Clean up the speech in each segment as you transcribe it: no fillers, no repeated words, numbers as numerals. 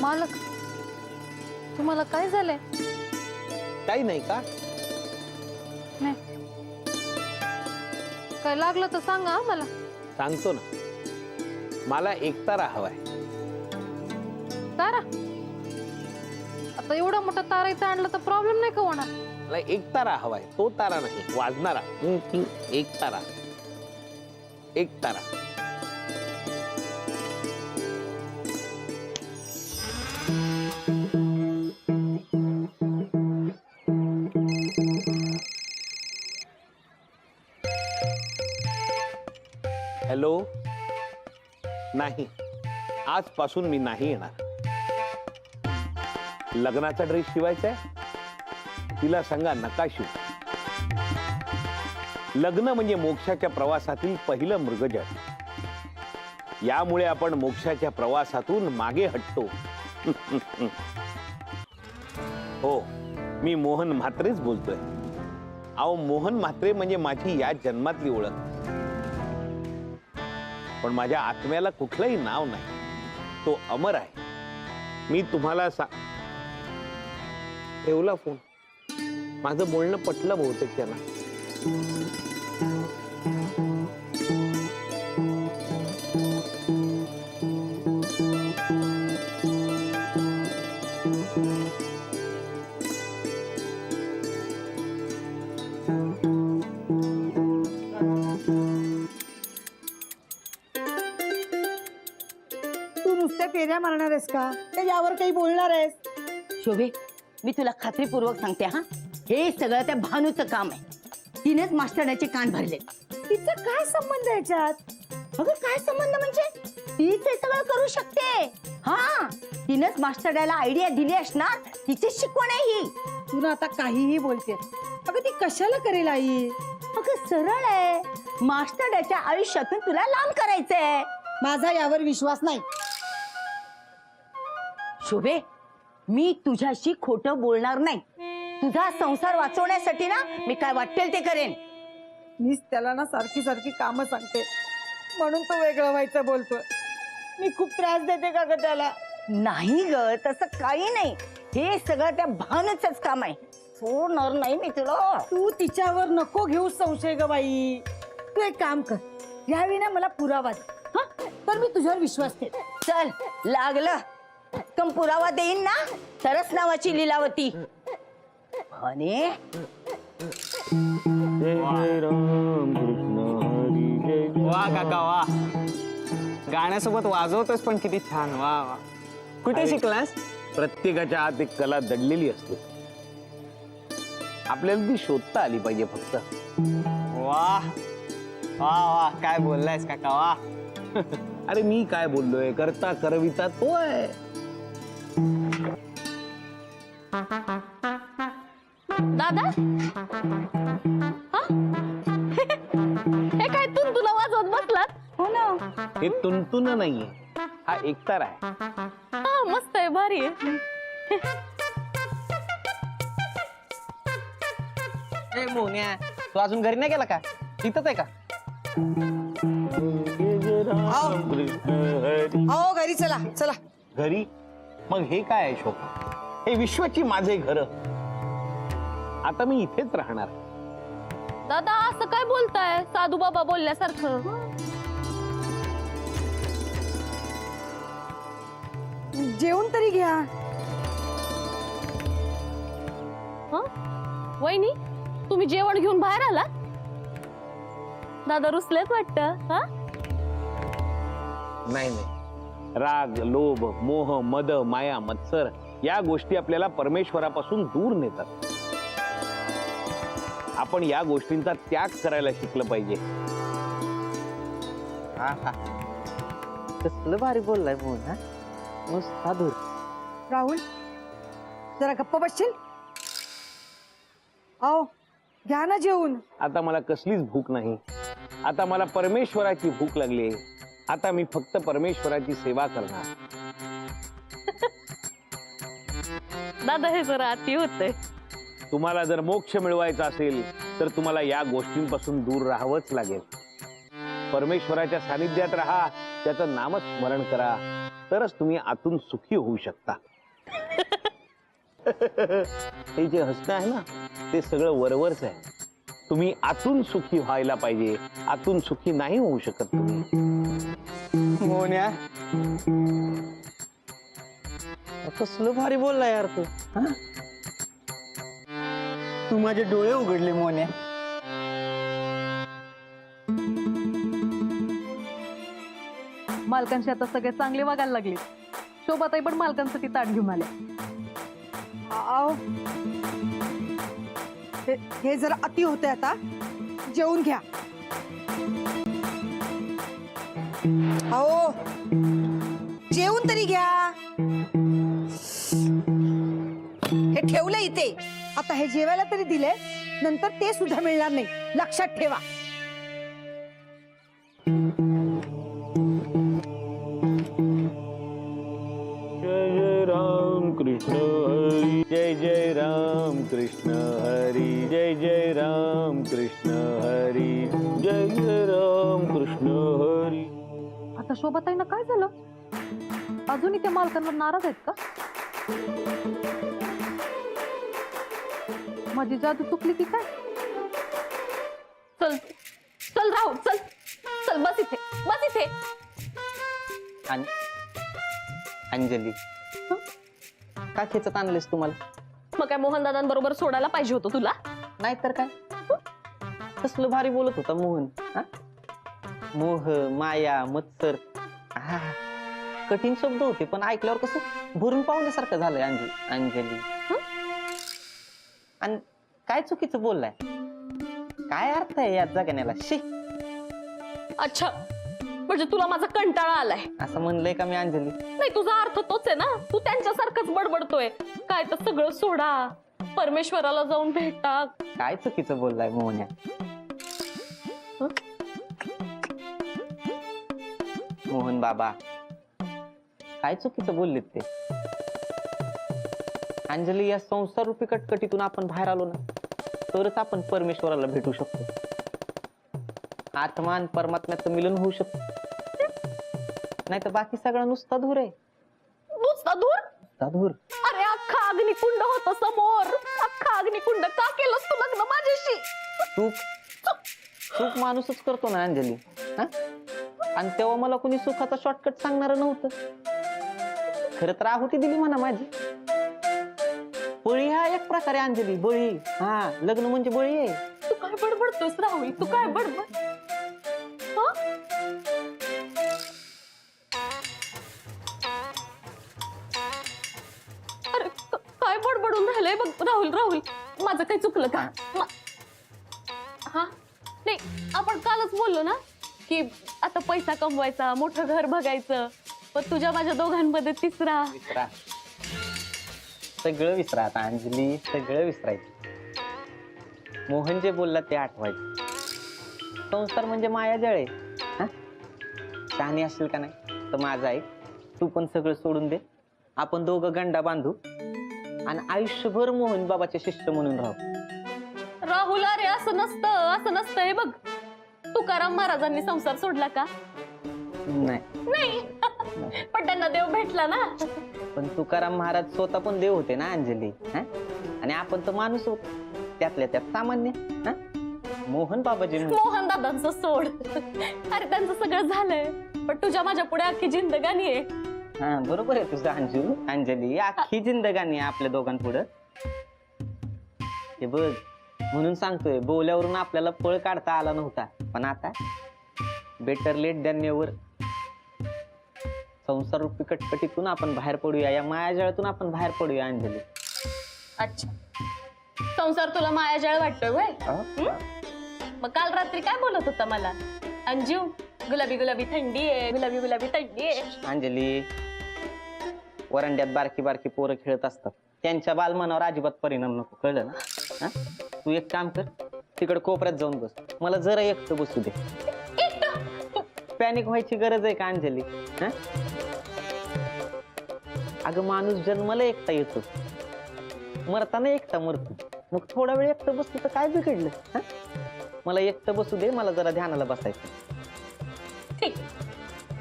मालक, तुम्हाला काय झालंय? काही नाही का? नाही. काय लागलं तर सांगा मला. सांगतो ना. मला एकतारा हवाय. तारा? आता एवढा मोठा तारा इथं आणला तर प्रॉब्लेम नाही का होणार? मला एकतारा हवाय, तो तारा नाही, वाजणारा. एक तारा. एक तारा. हॅलो. नाही, आजपासून मी नाही येणार. लग्नाचा ड्रेस शिवायचा आहे, तिला सांगा नका शिवू. लग्न म्हणजे मोक्षाच्या प्रवासातील पहिलं मृगजळ. यामुळे आपण मोक्षाच्या प्रवासातून मागे हटतो. हो, मी मोहन म्हात्रेच बोलतोय. अहो, मोहन म्हात्रे म्हणजे माझी या जन्मातली ओळख. पण माझ्या आत्म्याला कुठलंही नाव नाही, तो अमर आहे. मी तुम्हाला ठेवला फोन. माझं बोलणं पटलं बहुतेक त्यांना. तू नुसत्या फेऱ्या मारणार आहेस का यावर काही बोलणार आहेस? शोभे, मी तुला खात्रीपूर्वक सांगते हा, हे सगळं त्या भानूचं काम आहे. तिनेच मास्टरचे कान भरले. तिचा काय संबंध याच्यात? अगं काय संबंध म्हणजे तीच हे सगळं करू शकते. हा, तिनेच मास्टरला आयडिया दिली असणार. तिची शिकवण आहे ही. तू ना आता काहीही बोलते. अगं ती कशाला करेल आई? अगं सरळ आहे. मास्टरच्या आयुष्यातून तुला लांब करायचंय. माझा यावर विश्वास नाही. शोभे, मी तुझ्याशी खोटं बोलणार नाही. तुझा संसार वाचवण्यासाठी ना मी काय वाटेल ते करेन. मीच त्याला ना सारखी सारखी कामं सांगते म्हणून तो वेगळं व्हायचं बोलतोय. मी खूप त्रास देते का ग त्याला? नाही ग, तसं काही नाही. हे सगळं त्या भानूचंच काम आहे. सोडणार नाही मी तुला. तू तिच्यावर नको घेऊ संशय ग बाई. तू एक काम कर, यावेळी ना मला पुरावा दे. हा, तर मी तुझ्यावर विश्वास ठेव. चल, लागलं. कम पुरावा देईन ना तरच नावाची लीलावती. आणि वा काका वा, गाण्यासोबत वाजवतोस पण किती छान. वा वा, कुठे शिकलास? प्रत्येकाच्या आत एक कला दडलेली असते, आपल्याला ती शोधता आली पाहिजे फक्त. वा वा वा, काय बोललायस काका वा. अरे मी काय बोललोय, करता करविता तो आहे. दादा, हे काय तुला वाजवत बसलात? हो ना, हे तुंतुन नाहीये, हा एकतार आहे. हा, मस्त आहे, भारी आहे. ए मोन्या, तू अजून घरी नाही गेला का? तिथंच आहे का? हो, घरी चला चला. घरी? मग हे काय आहे शोभा? हे विश्वाची माझे घर. आता मी इथेच राहणार. दादा, असं काय बोलताय साधू बाबा बोलल्यासारखं? जेवण तरी घ्या. हं? वहिनी, तुम्ही जेवण घेऊन बाहेर आला? दादा रुसलेत वाटतं. हा, नाही नाही, राग, लोभ, मोह, मद, माया, मत्सर या गोष्टी आपल्याला परमेश्वरापासून दूर नेतात. आपण या गोष्टींचा त्याग करायला शिकलं पाहिजे. कसलं भारी बोललाय मोन्या. मस्त साधू. राहुल, जरा गप्प बसशील? आओ, घ्या ना जेवून. आता मला कसलीच भूक नाही. आता मला परमेश्वराची भूक लागली. आता मी फक्त परमेश्वराची सेवा करणार. दादा, हे जरा अति होतंय. तुम्हाला जर मोक्ष मिळवायचा असेल तर तुम्हाला या गोष्टींपासून दूर राहावंच लागेल. परमेश्वराच्या सानिध्यात राहा, त्याचं नामस्मरण करा. तरच तुम्ही आतून सुखी होऊ शकता. हे जे हसणं आहे ना ते सगळं वरवरच आहे. तुम्ही आतून सुखी व्हायला पाहिजे. आतून सुखी नाही होऊ शकत तुम्ही. मोन्या कसलं भारी बोलला यार तू. हा? तू माझे डोळे उघडले मोन्या. मालकांशी आता सगळे चांगले वागायला लागले. शोभाताई पण मालकांसाठी ताट घेऊन आल्या. आओ. हे जरा अति होते. आता जेवून घ्या. अहो जेवून तरी घ्या. हे ठेवलं इथे. आता हे जेवायला तरी दिले. नंतर ते सुद्धा मिळणार नाही. लक्षात ठेवा. जय राम कृष्ण हरी जय राम कृष्ण हरी जय राम कृष्ण हरी जय राम कृष्ण हरी. आता शोभाताईंना काय झालं? अजूनही त्या मालकांवर नाराज आहेत का? माझी जादू चुकली की काय? चल चल राहुल चल चल बस इथे बस इथे. अंजली का खेचत आणलेस तुम्हाला? मग काय मोहन दादांबरोबर सोडायला पाहिजे होतं तुला? नाहीतर काय. कसलं भारी बोलत होता मोहन. हा? मोह माया मत्सर. हा, कठीण शब्द होते पण ऐकल्यावर कसं भरून पाहुण्यासारखं झालंय. अंजली आणि काय चुकीचं बोललाय? काय अर्थ आहे या जगण्याला? शी. अच्छा म्हणजे तुला माझा कंटाळा आलाय असं म्हणलंय का मी अंजली? नाही तुझा अर्थ तोच आहे ना. तू त्यांच्यासारखंच बडबडतोय. काय तर सगळं सोडा परमेश्वराला जाऊन भेटा. काय चुकीचं बोललाय मोहन्या? मोहन बाबा काय चुकीचं बोललेत ते? अंजली या संसार रूपी कटकटीतून आपण बाहेर आलो ना तरच आपण परमेश्वराला भेटू शकतो. आत्मा आणि परमात्म्याचं मिलन होऊ शकतं. नाही तर बाकी सगळं नुसता धूर आहे. नुसता दूर. नुसता धूर. अरे अख्खा अग्निकुंड होतं समोर. अख्खा अग्निकुंड का केलंस तू लग्न माझ्याशी? सुख माणूसच करतो ना अंजली. हा? आणि तेव्हा मला कोणी सुखाचा शॉर्टकट सांगणार नव्हतं. खरं तर आहुती दिली म्हणा माझी. बळी हा एक प्रकारे अंजली. बळी. हा लग्न म्हणजे बळी आहे. तू काय बडबडतोस राहुल? तू काय बडबड? अरे काय बडबडून राहिलंय बघ राहुल. राहुल माझं काही चुकलं का? हा नाही आपण कालच बोललो ना की आता पैसा कमवायचा मोठं घर बघायचं पण तुझ्या माझ्या दोघांमध्ये तिसरा. विसरा सगळं. विसरा आता अंजली. सगळं विसरायचं. मोहन जे बोलला ते आठवायचं. संसार म्हणजे मायाजाळ आहे. हा? शहाणी असेल का नाही तर माझा ऐक. तू पण सगळं सोडून दे. आपण दोघं गंडा बांधू आणि आयुष्यभर मोहन बाबाचे शिष्य म्हणून राहू. राहुल अरे असं नसतं. असं नसतं. हे बघ तुकाराम महाराजांनी संसार सोडला का? नाही. पण त्यांना देव भेटला ना. पण तुकाराम महाराज स्वतः पण देव होते ना अंजली. हा? आणि आपण तर माणूस होतो त्यातल्या त्यात सामान्य. हा? मोहन बाबाजी मोहन दादांचं सोड. अरे त्यांचं सगळं झालंय पण तुझ्या माझ्या पुढे अख्खी जिंदगानी आहे. हा बरोबर आहे तुझं अंजली. अख्खी जिंदगानी आहे आपल्या दोघांपुढं. हे बघ म्हणून सांगतोय बोल्यावरून आपल्याला पळ काढता आला नव्हता पण आता बेटर लेट दॅन नेव्हर. संसार रूपी कटकटीतून आपण बाहेर पडूया. या मायाजाळातून आपण बाहेर पडूया अंजली. अच्छा संसार तुला मायाजाळ वाटतोय व्हय? मग काल रात्री काय बोलत होता मला? अंजू गुलाबी गुलाबी थंडी आहे. गुलाबी गुलाबी थंडी आहे. अंजली वरंड्यात बारकी बारकी पोरं खेळत असतात. त्यांच्या बालमनावर अजिबात परिणाम नको. कळलं ना? हा? तू एक काम कर तिकडे कोपऱ्यात जाऊन बस. मला जरा एकटं बसू दे. पॅनिक व्हायची गरज आहे का अंजली? हा? अगं माणूस जन्माला एकटा येतो मरताना एकटा मरतो. मग थोडा वेळ एकटं बसलो तर काय बिघडलं? हा? मला एकटं बसू दे. मला जरा ध्यानाला बसायचं. ठीक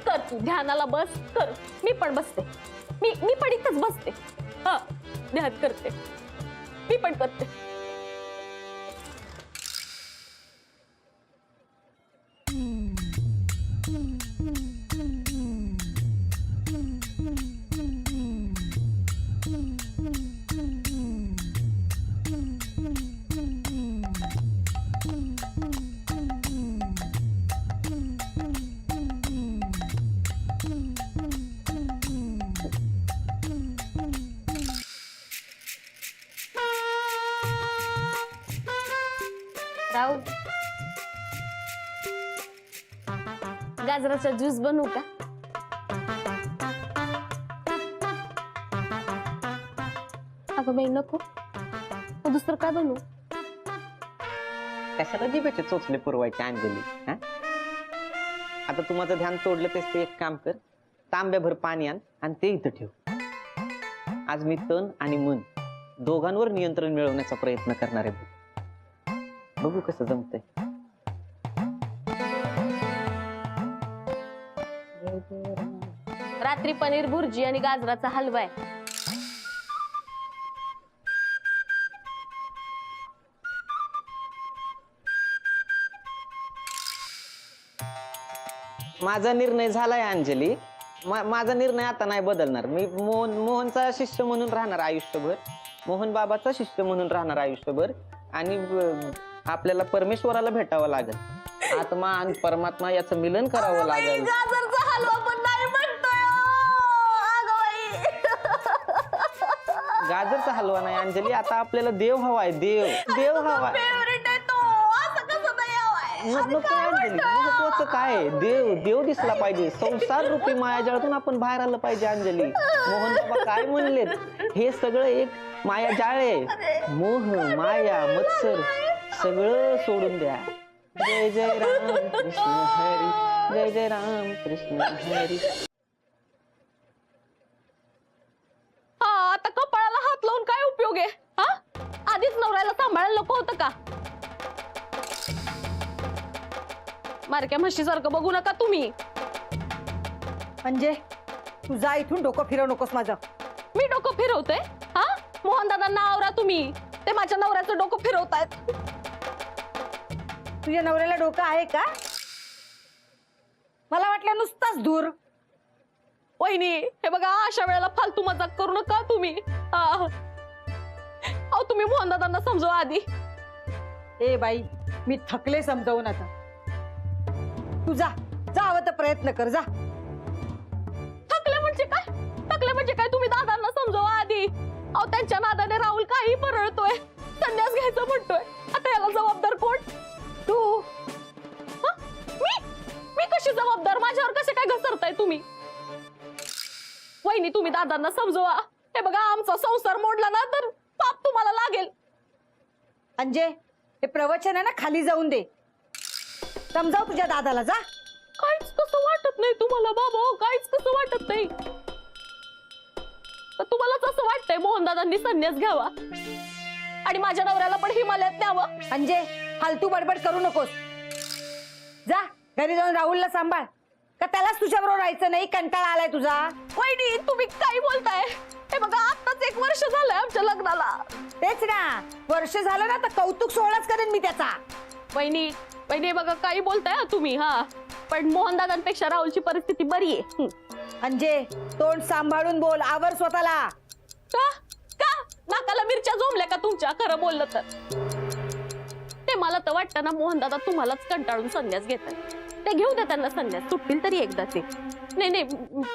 कर ध्यानाला बस कर. मी पण बसते. मी पण इथंच बसते. हा, ध्यान करते. मी पण करते. राहुल, गाजराचा ज्यूस बनवू का? अगं बाई नको. मग दुसरं काय बनवू? कशाला जिभेचे चोचले पुरवायचे अंजली? हा? आता तू माझं ध्यान तोडलं तेच ते एक काम कर, तांब्याभर पाणी आण आणि ते इथं ठेव. आज मी तन आणि मन दोघांवर नियंत्रण मिळवण्याचा प्रयत्न करणार आहे. बघू कसं जमतंय. रात्री पनीर भुर्जी आणि गाजराचा हलवा आहे. माझा निर्णय झालाय अंजली. माझा निर्णय आता नाही बदलणार. मी मोहनचा शिष्य म्हणून राहणार आयुष्यभर, मोहन बाबाचा शिष्य म्हणून राहणार आयुष्यभर. आणि आपल्याला परमेश्वराला भेटावं लागेल. आत्मा आणि परमात्मा याचं मिलन करावं लागेल. गाजरचा हलवा पण नाही म्हणतोय. अगं बाई. गाजरचा हलवा नाही अंजली, आता आपल्याला देव हवाय. देव हवाय. फेवरेट आहे तो. असं कसं नाही हवाय? नको अंजली, महत्वाचं काय आहे? देव दिसला पाहिजे. संसार रूपी मायाजाळातून आपण बाहेर आलं पाहिजे अंजली. मोहन बाबा काय म्हणलेत? हे सगळं एक मायाजाळ आहे. मोह, माया, मत्सर सगळं सोडून द्या. जय जय राम कृष्ण हरी, जय जय राम कृष्ण हरी. हा, आता कपाळाला हात लावून काय उपयोग आहे? हा, आधीच नवऱ्याला सांभाळायला नको होतं का? मारक्या म्हशीसारखं बघू नका तुम्ही. म्हणजे तू जा इथून, डोकं फिरव नकोस माझं. मी डोकं फिरवते? हा, मोहन दादांना आवरा तुम्ही. ते माझ्या नवऱ्याचं डोकं फिरवतायत. तुझ्या नवऱ्याला डोकं आहे का? मला वाटलं नुसताच दूर. वहिनी, हे बघा, अशा वेळेला फालतू मजाक करू नका तुम्ही. अहो, तुम्ही मोहन दादांना समजवा आधी. ए बाई, मी थकले समजावून आता. तू जा हवं तर प्रयत्न कर, जा. थकले म्हणजे काय? थकले म्हणजे काय? तुम्ही दादांना समजवा आधी. अहो, त्यांच्या नादाने राहुल काही परळतोय, संन्यास घ्यायचं म्हणतोय. आता याला जबाबदार कोण? तू. मी कशी जबाबदार? माझ्यावर कसे काय घसरताय तुम्ही? वहिनी, तुम्ही दादांना समजवा. हे बघा, आमचा संसार मोडला ना तर पाप तुम्हाला लागेल. अंजे, हे प्रवचन आहे ना, खाली जाऊन दे. समजाव तुझ्या दादाला, जा. काहीच कसं वाटत नाही तुम्हाला बाबा? काहीच कसं वाटत नाही? तर तुम्हालाच असं वाटतंय मोहन दादांनी संन्यास घ्यावा आणि माझ्या नवऱ्याला पण हिमालयात न्यावं? अंजे, फालतू बडबड करू नकोस. जा घरी जाऊन राहुलला सांभाळ. का त्यालाच तुझ्या बरोबर राहायचं नाही? कंटाळा आलाय तुझा? वहिनी, तुम्ही काय बोलताय? हे बघा, आताच 1 वर्ष झालंय आमच्या लग्नाला. तेच ना, वर्ष झालं ना, तर कौतुक सोहळाच करेन मी त्याचा. वहिनी बघा, काही बोलताय हा तुम्ही. हा, पण मोहन दादांपेक्षा राहुलची परिस्थिती बरी आहे. अंजे, तोंड सांभाळून बोल, आवर स्वतःला. का नाकाला मिरच्या जोमल्या का तुमच्या? खरं बोललं तर ते मला तर वाटतं ना, मोहन दादा तुम्हालाच कंटाळून संन्यास घेतात. ते घेऊ द्या त्यांना संन्यास, सुटतील तरी एकदा ते. नाही,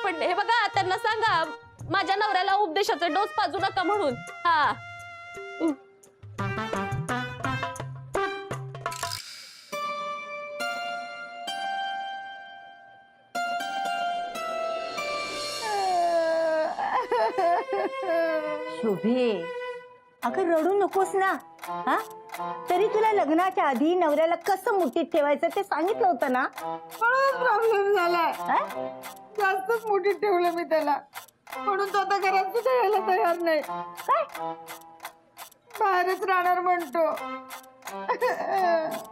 पण हे बघा, त्यांना सांगा माझ्या नवऱ्याला उपदेशाचे डोस पाजू नका म्हणून. हा, शोभे, अगं रडू नकोस ना. हा, तरी तुला लग्नाच्या आधी नवऱ्याला कसं मुठीत ठेवायचं ते सांगितलं होतं ना. प्रॉब्लेम झालाय. जास्तच मोठीत ठेवलं मी त्याला, म्हणून तो आता घरात सुद्धा यायला तयार नाही. काय? बाहेरच राहणार म्हणतो.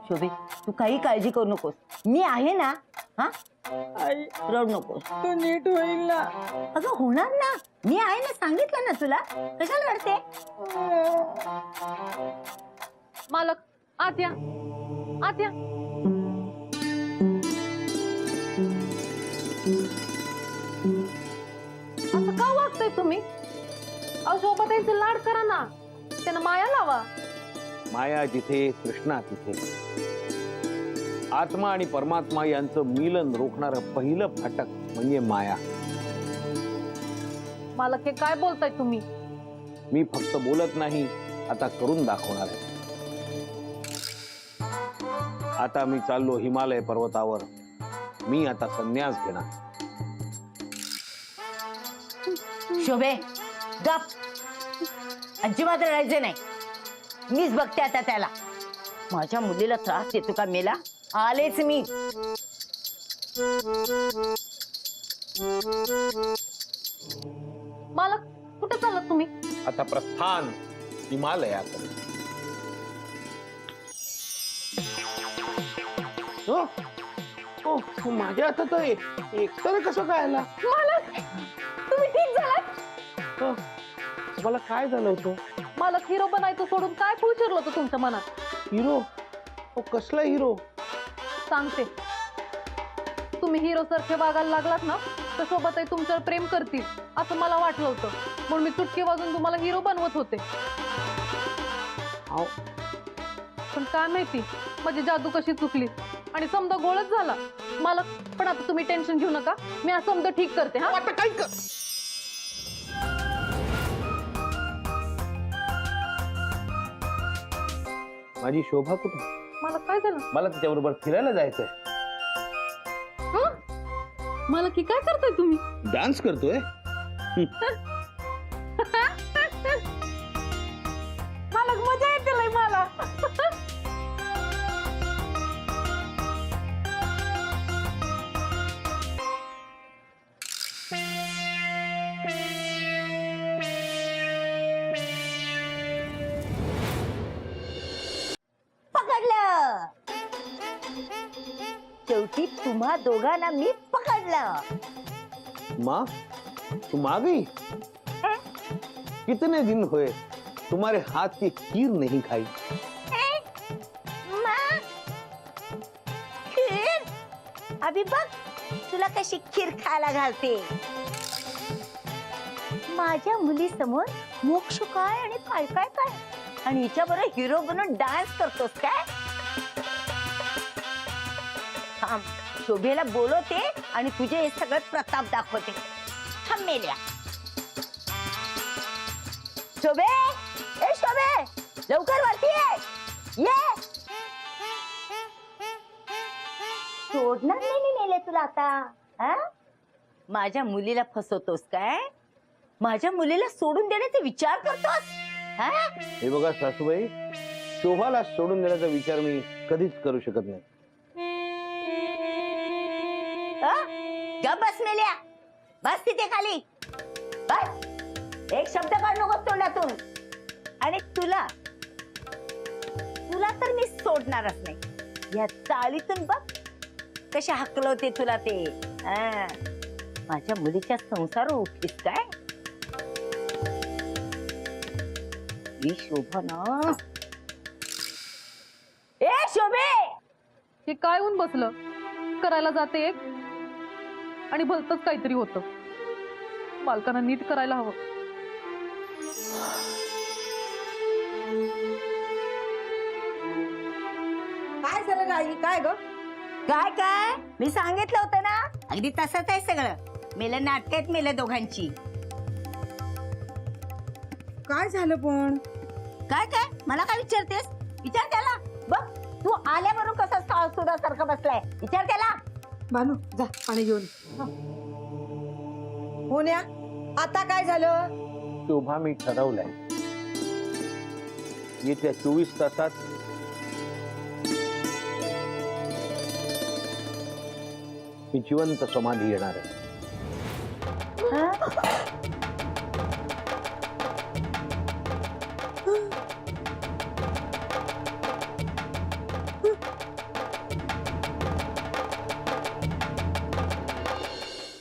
शोभे, तू काही काळजी करू नकोस. मी आहे ना. हा आई रड नकोस. तो नीट होईल ना. अगं होणार ना, मी आहे ना, सांगितलं ना तुला. कशाला रडते? मालक आत या, आत या. असं का वागताय तुम्ही? अहो शोभाताईंचे लाड करा ना, त्यांना माया लावा. माया जिथे कृष्णा तिथे. आत्मा आणि परमात्मा यांचं मिलन रोखणारं पहिलं फाटक म्हणजे माया. मालक हे काय बोलताय तुम्ही? मी फक्त बोलत नाही, आता करून दाखवणार आहे. आता मी चाललो हिमालय पर्वतावर. मी आता संन्यास घेणार. शोभे गप, अजिबात रडायचे नाही. मीच बघते आता त्याला. माझ्या मुलीला त्रास देतो का मेला? आलेच मी. मालक कुठे चाललात तुम्ही? आता प्रस्थान हिमालयाकडे. हो, माझ्या हातात आहे. एकतर कसं काय आला? मालक तुम्ही ठीक झालात? मला काय झालं होतं? मालक हिरो बनायचं सोडून काय फुल शिरलं होतं तुमच्या मनात? हिरो? कसला हिरो? सांगते. तुम्ही हिरो सारखे वागायला लागलात ना तर शोभाताई तुमच्यावर प्रेम करतील असं मला वाटलं होतं, म्हणून मी चुटकी वाजून तुम्हाला हिरो बनवत होते. पण काय माहिती माझी जादू कशी चुकली आणि समजा गोळच झाला. मालक पण आता तुम्ही टेन्शन घेऊ नका, मी हा समजा ठीक करते. हा आता काय कर? माझी शोभा कुठे? मला काय झालं? मला तिच्याबरोबर फिरायला जायचंय. मला की काय करताय तुम्ही? डान्स करतोय. मालक मजा येते लय मला. पकडलं. शेवटी तुम्हा दोघांना मी पकडलं. माँ, तुम आ गई? कितने दिन हुए तुम्हारे हाथ की खीर नहीं खाई. माँ, खीर? अभी बघ तुला कशी खीर खायला घालते. माझ्या मुली समोर मोक्ष काय आणि काय काय काय, आणि हिच्या बरोबर हिरो बनून डान्स करतोस काय? थांब, शोभेला बोलवते आणि तुझे हे सगळं प्रताप दाखवते. थांब मेल्या. शोभे, ए शोभे, लवकर वरती ये. सोडणार नाही मी मेले तुला आता. हा? माझ्या मुलीला फसवतोस काय? माझ्या मुलीला सोडून देण्याचा विचार करतोस? हा? हे बघा सासूबाई, शोभाला सोडून देण्याचा विचार मी कधीच करू शकत नाही. गप बस मेल्या. बस तिथे खाली बस. एक शब्द काढ नकोस तोंडातून. आणि तुला तर मी सोडणारच नाही. या चाळीतून बघ कशा हकलवते तुला ते. माझ्या मुलीच्या संसार उठलीस काय? ही शोभा ना. ए शोभे, हे काय होऊन बसलं? करायला जाते एक आणि भलतच काहीतरी होतं. बालकांना नीट करायला हवं. काय झालं गाई? काय ग? काय काय मी सांगितलं होतं ना, अगदी तसंच आहे सगळं. मेलं नाटक आहेत मेलं दोघांची. काय झालं पण? काय काय मला काय विचारतेस? विचार त्याला. बघ तू आल्यावरून कसा सासूदासारखा बसलाय. विचार त्याला. भानू जा पाणी घेऊन. होण्या, आता काय झालं? शोभा, मी ठरवलंय येत्या 24 तासात मी जिवंत समाधी येणार आहे. हा?